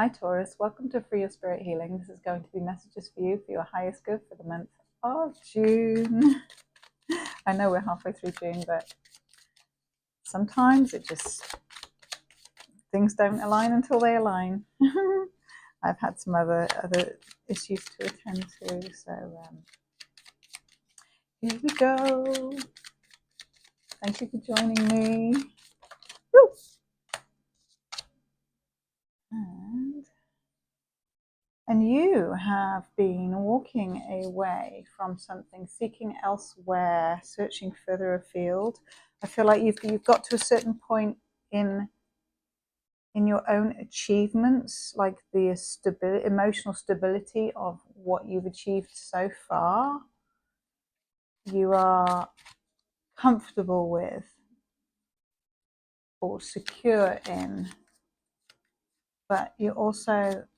Hi Taurus, welcome to Free Your Spirit Healing. This is going to be messages for you for your highest good for the month of June. I know we're halfway through June, but sometimes things don't align until they align. I've had some other issues to attend to, so here we go. Thank you for joining me. Woo! And you have been walking away from something, seeking elsewhere, searching further afield. I feel like you've got to a certain point in your own achievements, like the emotional stability of what you've achieved so far. You are comfortable with or secure in, but you also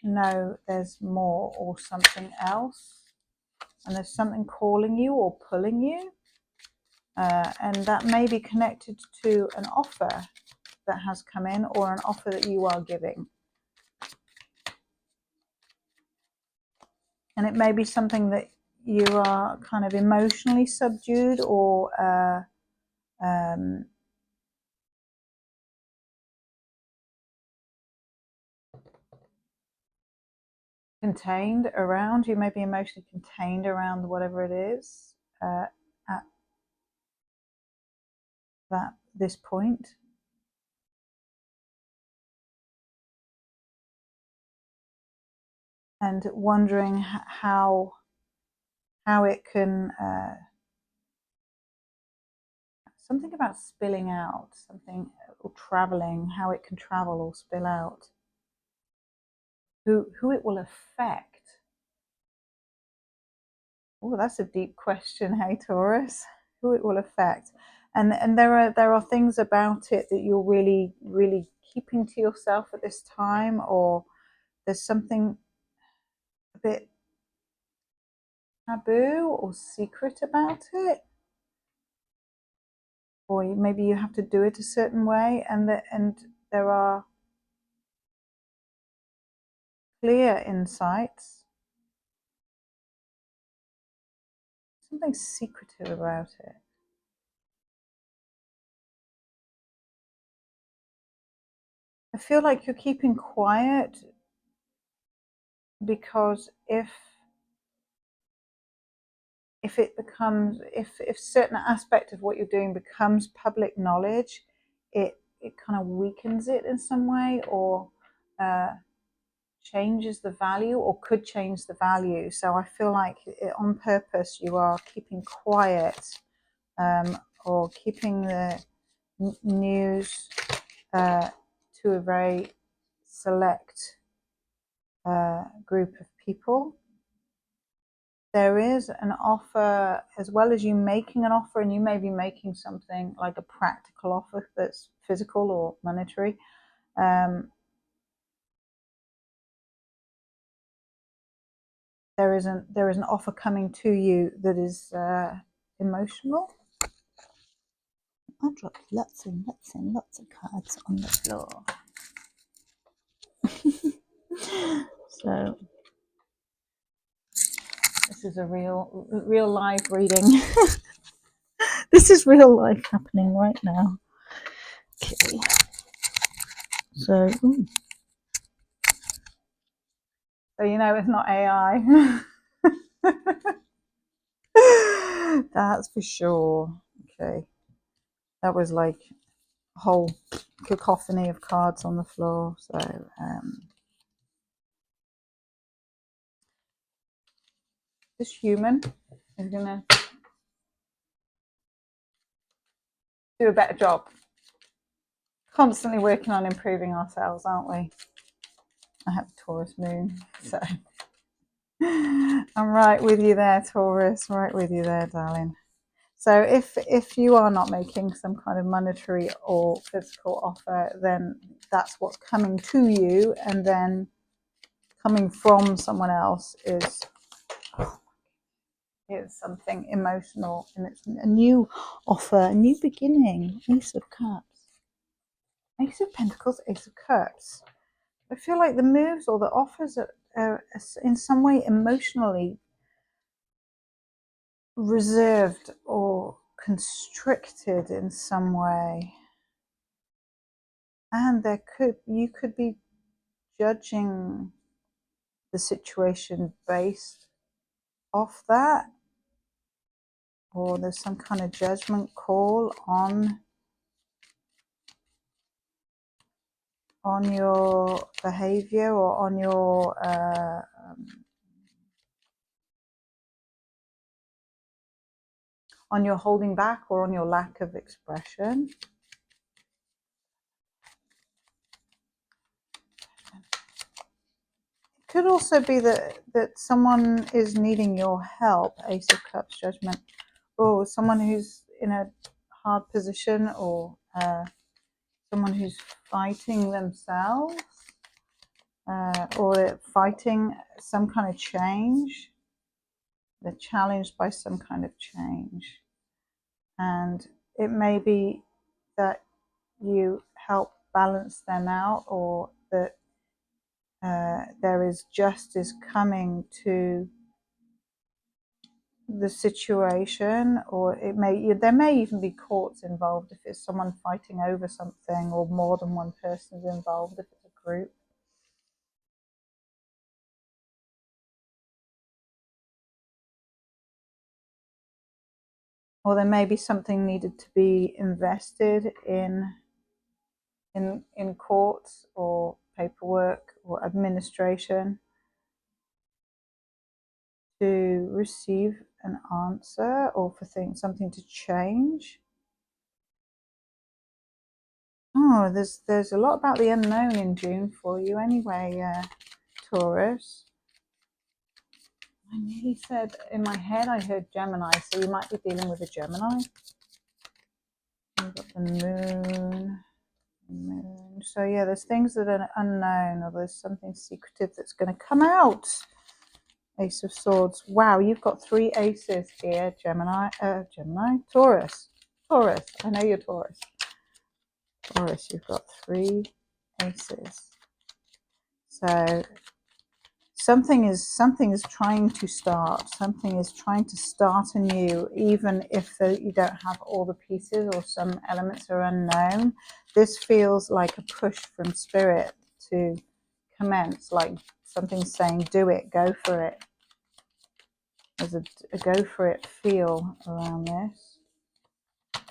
know there's more or something else, and there's something calling you or pulling you, and that may be connected to an offer that has come in or an offer that you are giving, and it may be something that you are kind of emotionally subdued or contained around. You may be emotionally contained around whatever it is at this point. And wondering how it can, something about spilling out, something, or traveling, how it can travel or spill out, who it will affect. Oh, that's a deep question, hey Taurus. Who it will affect, and there are things about it that you're really keeping to yourself at this time, or there's something a bit taboo or secret about it, or maybe you have to do it a certain way, and there are clear insights, something secretive about it. I feel like you're keeping quiet because if certain aspect of what you're doing becomes public knowledge, it kind of weakens it in some way, or changes the value, or could change the value. So I feel like on purpose you are keeping quiet, or keeping the news to a very select group of people. There is an offer, as well as you making an offer, and you may be making something like a practical offer that's physical or monetary. There is an offer coming to you that is emotional. I dropped lots of cards on the floor. So this is a real live reading. This is real life happening right now. Okay. So you know it's not AI. That's for sure. Okay. That was like a whole cacophony of cards on the floor. So this human is gonna do a better job. Constantly working on improving ourselves, aren't we? I have a Taurus moon, so I'm right with you there, Taurus. Right with you there, darling. So if you are not making some kind of monetary or physical offer, then that's what's coming to you, and then coming from someone else is something emotional, and it's a new offer, a new beginning. Ace of Cups, Ace of Pentacles, Ace of Cups. I feel like the moves or the offers are in some way emotionally reserved or constricted in some way. And you could be judging the situation based off that, or there's some kind of judgment call on your behavior, or on your holding back, or on your lack of expression. It could also be that someone is needing your help, Ace of Cups, Judgment, or someone who's in a hard position, or someone who's fighting themselves, or fighting some kind of change. They're challenged by some kind of change. And it may be that you help balance them out, or that there is justice coming to the situation, or there may even be courts involved if it's someone fighting over something, or more than one person is involved if it's a group. Or there may be something needed to be invested in courts, or paperwork, or administration, to receive an answer, or for something to change. Oh, there's a lot about the unknown in June for you anyway, Taurus. I nearly said, in my head I heard Gemini, so you might be dealing with a Gemini. You've got the moon. So yeah, there's things that are unknown, or there's something secretive that's going to come out. Ace of Swords. Wow, you've got 3 aces here, Taurus. I know you're Taurus. Taurus, you've got 3 aces. So something is trying to start. Something is trying to start anew, even if you don't have all the pieces, or some elements are unknown. This feels like a push from spirit to commence, like something saying, do it, go for it. There's a go for it feel around this.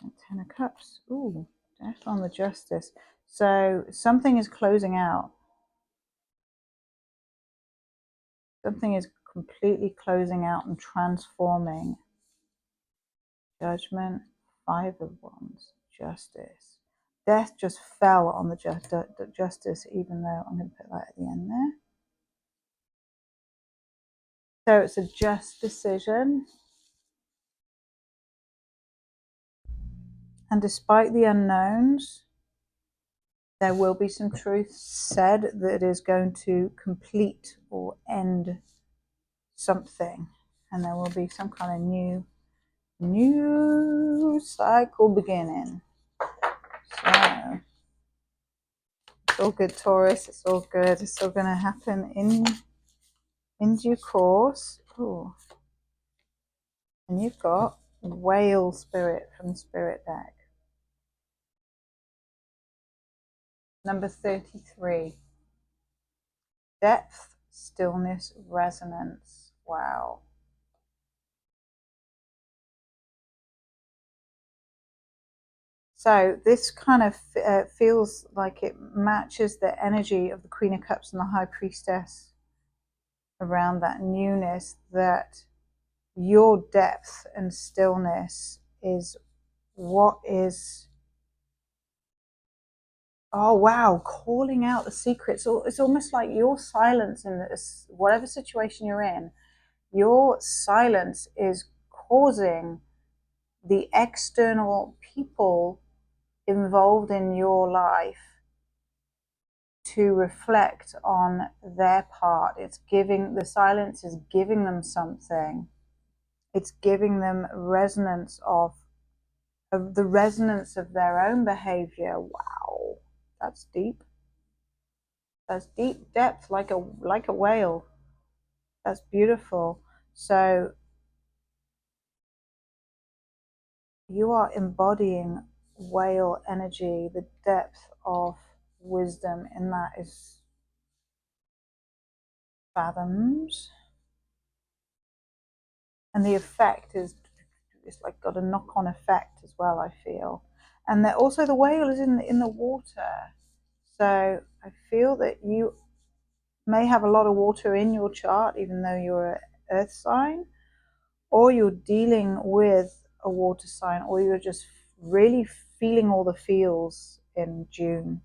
And 10 of Cups. Ooh, Death on the Justice. So something is closing out. Something is completely closing out and transforming. Judgment, 5 of Wands, Justice. Death just fell on the Justice, even though I'm going to put that at the end there. So it's a just decision. And despite the unknowns, there will be some truth said that is going to complete or end something. And there will be some kind of new cycle beginning. So it's all good, Taurus. It's all good. It's all going to happen in due course. Ooh. And you've got Whale Spirit from the Spirit deck. Number 33. Depth, stillness, resonance. Wow. So this kind of feels like it matches the energy of the Queen of Cups and the High Priestess around that newness, that your depth and stillness is what is, oh wow, calling out the secrets. It's almost like your silence in this, whatever situation you're in, your silence is causing the external people involved in your life to reflect on their part. It's giving, the silence is giving them something. It's giving them resonance of the resonance of their own behavior. Wow, that's deep. That's deep depth, like a whale. That's beautiful. So you are embodying whale energy. The depth of wisdom in that is fathoms, and the effect is, it's like got a knock-on effect as well, I feel. And that also the whale is in the water, so I feel that you may have a lot of water in your chart, even though you're an earth sign, or you're dealing with a water sign, or you're just really feeling all the feels in June.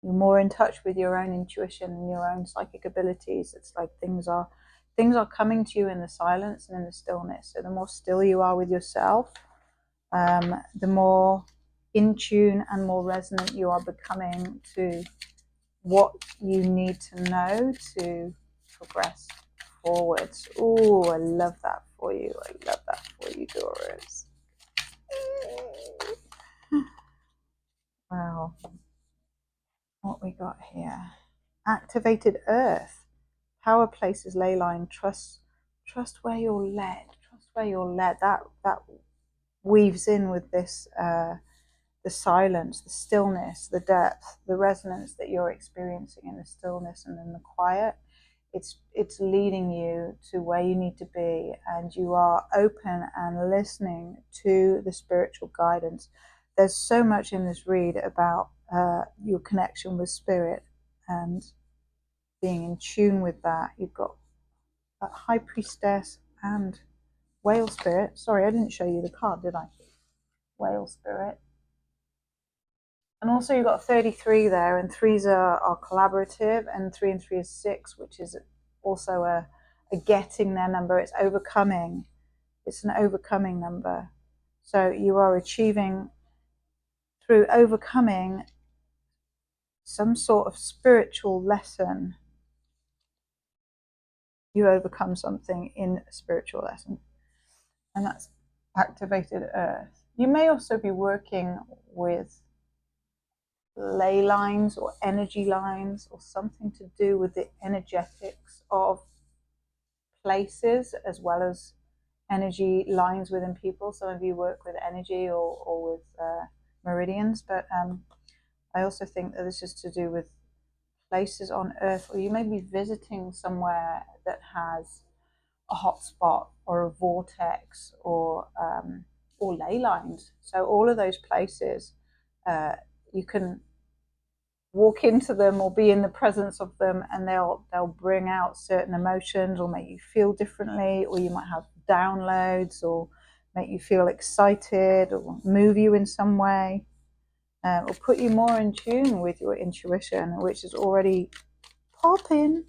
You're more in touch with your own intuition and your own psychic abilities. It's like things are coming to you in the silence and in the stillness. So the more still you are with yourself, the more in tune and more resonant you are becoming to what you need to know to progress forwards. Oh, I love that for you. I love that for you, Taurus. Wow. What we got here? Activated Earth. Power places ley line. Trust where you're led. Trust where you're led. That weaves in with this the silence, the stillness, the depth, the resonance that you're experiencing in the stillness and in the quiet. It's leading you to where you need to be, and you are open and listening to the spiritual guidance. There's so much in this read about your connection with spirit and being in tune with that. You've got a high priestess and whale spirit. Sorry, I didn't show you the card, did I? Whale spirit. And also you've got 33 there, and threes are collaborative, and 3 and 3 is 6, which is also a getting there number. It's overcoming. It's an overcoming number. So you are achieving, through overcoming, some sort of spiritual lesson. You overcome something in a spiritual lesson. And that's activated Earth. You may also be working with ley lines or energy lines, or something to do with the energetics of places as well as energy lines within people. Some of you work with energy or with meridians, but I also think that this is to do with places on Earth, or you may be visiting somewhere that has a hot spot or a vortex or ley lines. So all of those places, you can walk into them or be in the presence of them, and they'll bring out certain emotions or make you feel differently, or you might have downloads or make you feel excited or move you in some way, or put you more in tune with your intuition, which is already popping.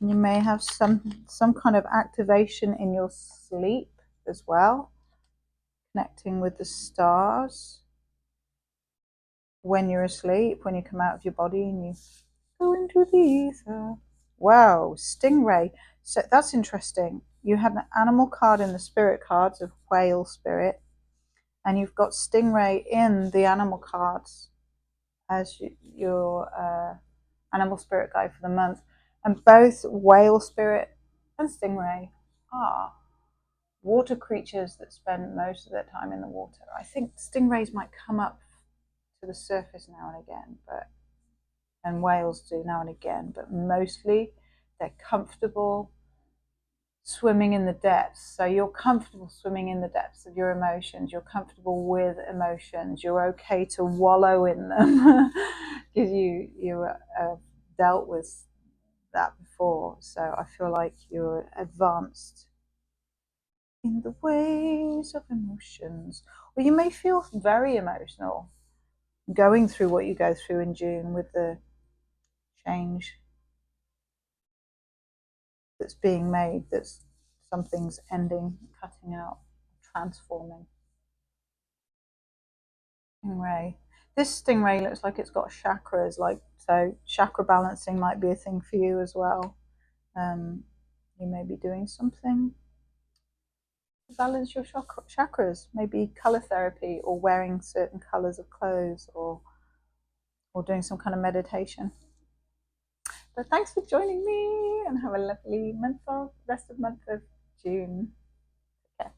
You may have some kind of activation in your sleep as well, connecting with the stars when you're asleep, when you come out of your body and you go into the ether. Wow, stingray. So that's interesting. You had an animal card in the spirit cards of whale spirit, and you've got stingray in the animal cards as your animal spirit guide for the month. And both whale spirit and stingray are water creatures that spend most of their time in the water. I think stingrays might come up to the surface now and again, and whales do now and again, but mostly they're comfortable swimming in the depths. So you're comfortable swimming in the depths of your emotions. You're comfortable with emotions. You're okay to wallow in them because you dealt with that before. So I feel like you're advanced in the ways of emotions. Or you may feel very emotional going through what you go through in June with the change that's being made, that's something's ending, cutting out, transforming. Stingray. This stingray looks like it's got chakras, like, so chakra balancing might be a thing for you as well. You may be doing something to balance your chakras, maybe color therapy or wearing certain colors of clothes, or or doing some kind of meditation. But thanks for joining me, and have a lovely rest of month of June. Okay.